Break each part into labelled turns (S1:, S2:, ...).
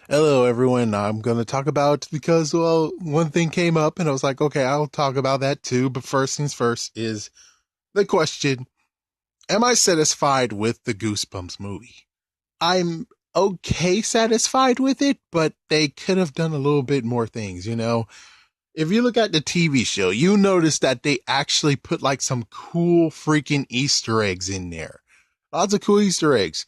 S1: Hello, everyone. I'm going to talk about because, well, one thing came up and I was like, okay, I'll talk about that too. But first things first is the question: am I satisfied with the Goosebumps movie? I'm okay satisfied with it, but they could have done a little bit more things, you know? If you look at the TV show, you notice that they actually put like some cool freaking Easter eggs in there. Lots of cool Easter eggs.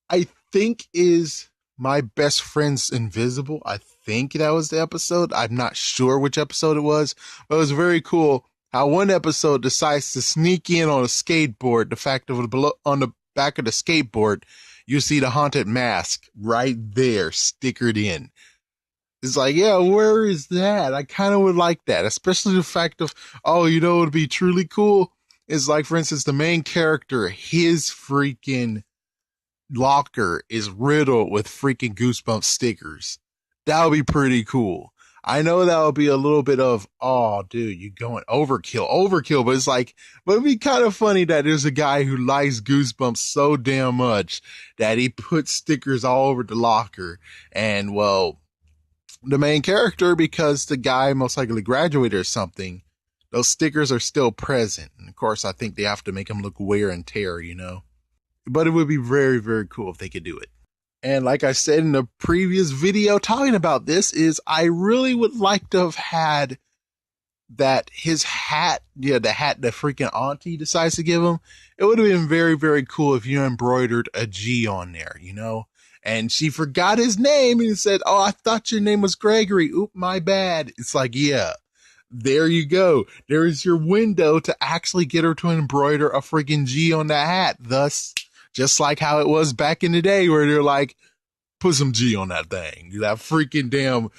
S1: I think is my best friend's invisible. I think that was the episode. I'm not sure which episode it was, but it was very cool how one episode decides to sneak in on a skateboard. The fact of below on the back of the skateboard, you see the haunted mask right there stickered in. It's like, yeah, where is that? I kind of would like that, especially the fact of, oh, you know, it would be truly cool. Is like, for instance, the main character, his freaking locker is riddled with freaking Goosebumps stickers. That would be pretty cool. I know that would be a little bit of, oh, dude, you going overkill, but it's like, but it'd be kind of funny that there's a guy who likes Goosebumps so damn much that he puts stickers all over the locker. And, well, the main character, because the guy most likely graduated or something, those stickers are still present. And of course, I think they have to make them look wear and tear, you know? But it would be very, very cool if they could do it. And like I said in the previous video talking about this, is I really would like to have had that his hat, yeah, the hat the freaking auntie decides to give him. It would have been very, very cool if you embroidered a G on there, you know? And she forgot his name and said, oh, I thought your name was Gregory. Oop, my bad. It's like, yeah, there you go. There is your window to actually get her to embroider a freaking G on the hat. Thus, just like how it was back in the day where they're like, put some G on that thing. That freaking damn,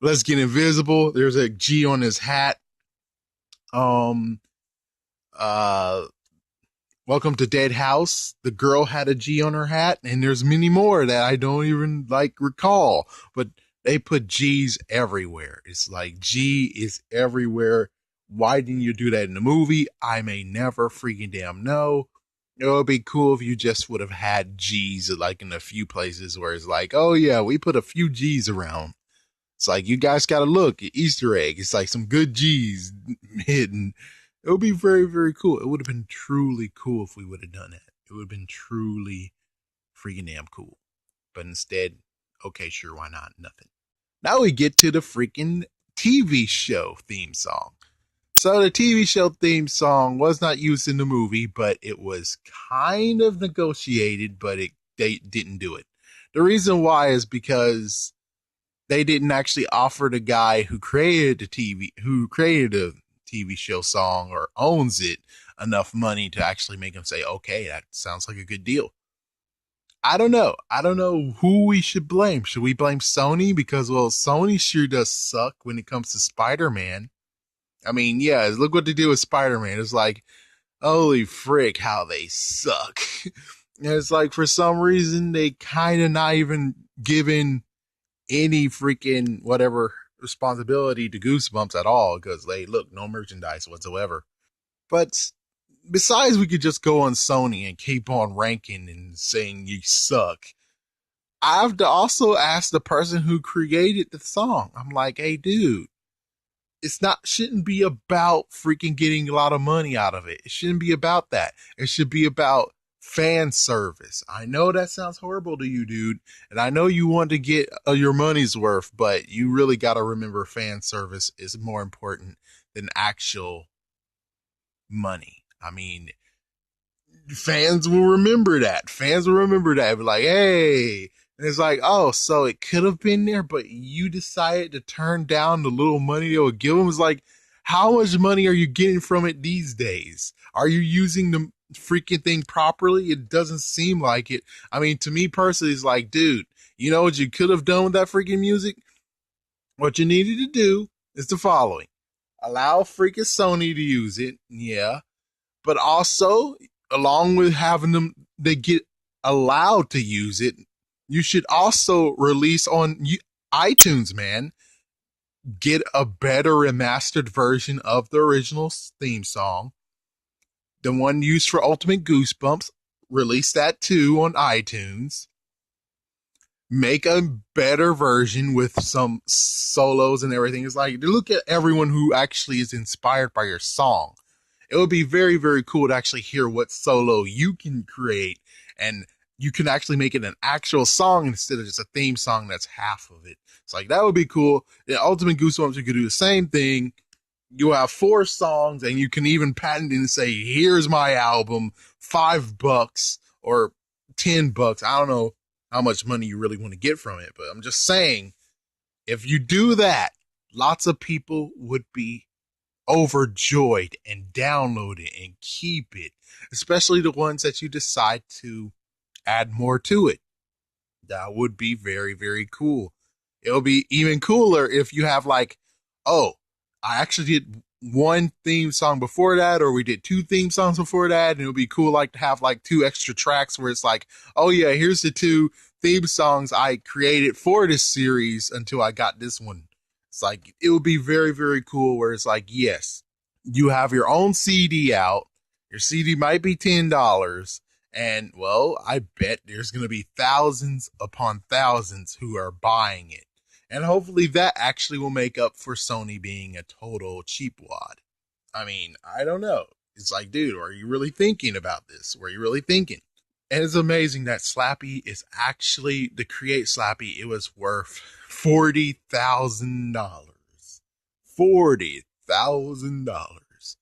S1: let's get invisible. There's a G on his hat. Um, uh, Welcome to Dead House. The girl had a G on her hat, and there's many more that I don't even like recall, but they put G's everywhere. It's like G is everywhere. Why didn't you do that in the movie? I may never freaking damn know. It would be cool if you just would have had G's like in a few places where it's like, oh yeah, we put a few G's around. It's like, you guys got to look at Easter egg. It's like some good G's hidden. It would be very, very cool. It would have been truly cool if we would have done that. It would have been truly freaking damn cool. But instead, okay, sure, why not? Nothing. Now we get to the freaking TV show theme song. So the TV show theme song was not used in the movie, but it was kind of negotiated, but they didn't do it. The reason why is because they didn't actually offer the guy who created a TV show song or owns it enough money to actually make him say, okay, that sounds like a good deal. I don't know. I don't know who we should blame. Should we blame Sony? Because, well, Sony sure does suck when it comes to Spider-Man. I mean, yeah, look what they did with Spider-Man. It's like, holy frick, how they suck. And it's like, for some reason, they kind of not even giving any freaking whatever responsibility to Goosebumps at all, because they look, no merchandise whatsoever. But besides, we could just go on Sony and keep on ranking and saying you suck. I have to also ask the person who created the song. I'm like, hey, dude, it's not, shouldn't be about freaking getting a lot of money out of it. It shouldn't be about that. It should be about fan service. I know that sounds horrible to you, dude, and I know you want to get your money's worth, but you really got to remember fan service is more important than actual money. I mean, fans will remember that. Fans will remember that. Be like, hey. And it's like, oh, so it could have been there, but you decided to turn down the little money they would give them. It's like, how much money are you getting from it these days? Are you using the freaking thing properly? It doesn't seem like it. I mean, to me personally, it's like, dude, you know what you could have done with that freaking music? What you needed to do is the following: allow freaking Sony to use it. Yeah, but also, along with having them, they get allowed to use it, you should also release on iTunes, man. Get a better remastered version of the original theme song, the one used for Ultimate Goosebumps. Release that too on iTunes. make a better version with some solos and everything. It's like, look at everyone who actually is inspired by your song. It would be very, very cool to actually hear what solo you can create, and you can actually make it an actual song instead of just a theme song that's half of it. It's like, that would be cool. In Ultimate Goosebumps, you could do the same thing. You have 4 songs, and you can even patent it and say, here's my album, $5 or $10. I don't know how much money you really want to get from it, but I'm just saying, if you do that, lots of people would be overjoyed and download it and keep it, especially the ones that you decide to add more to it. That would be very, very cool. It'll be even cooler if you have like, oh, I actually did one theme song before that, or we did 2 theme songs before that, and it would be cool like to have like 2 extra tracks where it's like, oh yeah, here's the 2 theme songs I created for this series until I got this one. It's like, it would be very, very cool where it's like, yes, you have your own CD out. Your CD might be $10, and well, I bet there's going to be thousands upon thousands who are buying it. And hopefully that actually will make up for Sony being a total cheapwad. I mean, I don't know. It's like, dude, are you really thinking about this? Were you really thinking? And it's amazing that Slappy is actually, to create Slappy, it was worth $40,000. $40,000.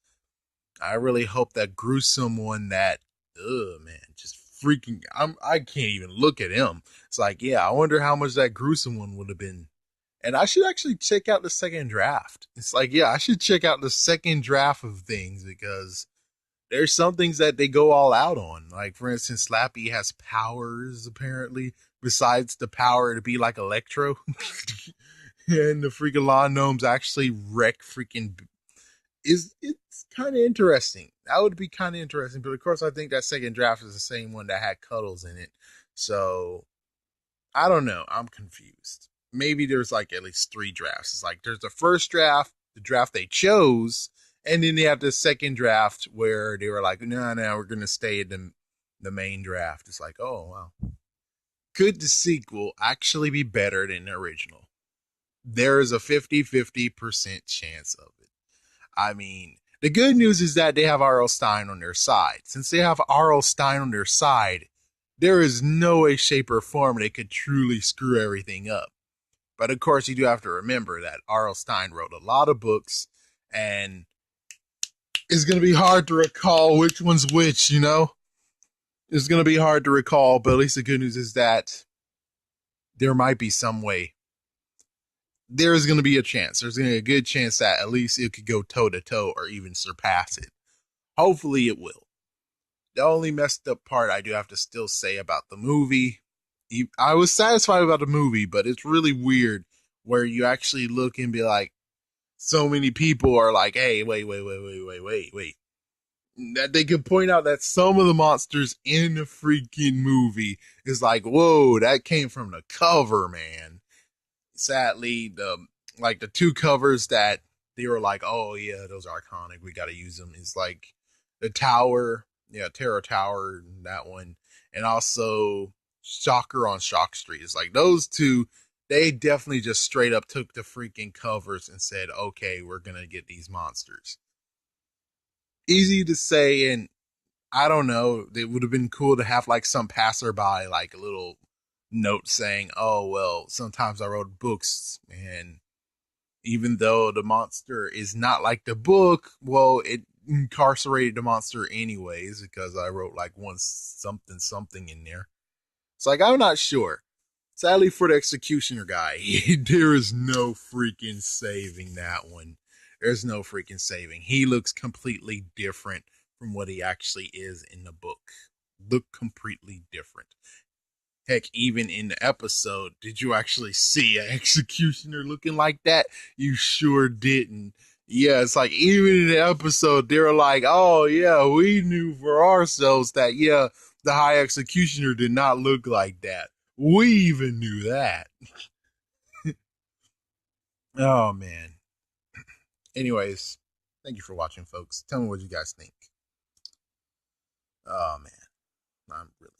S1: I really hope that gruesome one that, man, just freaking, I can't even look at him. It's like, yeah, I wonder how much that gruesome one would have been. And I should actually check out the second draft. It's like, yeah, I should check out the second draft of things, because there's some things that they go all out on. Like, for instance, Slappy has powers, apparently, besides the power to be like Electro. And the freaking lawn gnomes actually wreck freaking, it's kind of interesting. That would be kind of interesting. But of course, I think that second draft is the same one that had Cuddles in it. So I don't know. I'm confused. Maybe there's like at least 3 drafts. It's like, there's the first draft, the draft they chose, and then they have the second draft where they were like, no, we're going to stay in the main draft. It's like, oh, wow. Could the sequel actually be better than the original? There is a 50-50% chance of it. I mean, the good news is that they have R.L. Stine on their side. Since they have R.L. Stine on their side, there is no way, shape, or form they could truly screw everything up. But of course, you do have to remember that R.L. Stine wrote a lot of books, and it's going to be hard to recall which one's which, you know? It's going to be hard to recall, but at least the good news is that there might be some way. There's going to be a chance. There's going to be a good chance that at least it could go toe to toe or even surpass it. Hopefully it will. The only messed up part I do have to still say about the movie, I was satisfied about the movie, but it's really weird where you actually look and be like, so many people are like, hey, wait. That they could point out that some of the monsters in the freaking movie is like, whoa, that came from the cover, man. Sadly, the 2 covers that they were like, oh yeah, those are iconic, we got to use them. It's like the Tower, yeah, Terror Tower, that one, and also Shocker on Shock Street. It's like those 2, they definitely just straight up took the freaking covers and said, okay, we're gonna get these monsters. Easy to say, and I don't know, it would have been cool to have like some passerby, like a little note saying, oh, well, sometimes I wrote books, and even though the monster is not like the book, well, it incarcerated the monster anyways, because I wrote like one something in there. It's like, I'm not sure. Sadly for the executioner guy, there is no freaking saving that one. There's no freaking saving. He looks completely different from what he actually is in the book. Look completely different. Heck, even in the episode, did you actually see an executioner looking like that? You sure didn't. Yeah, it's like, even in the episode, they were like, oh yeah, we knew for ourselves that, yeah, the high executioner did not look like that. We even knew that. Oh man. Anyways, thank you for watching, folks. Tell me what you guys think. Oh man, I'm really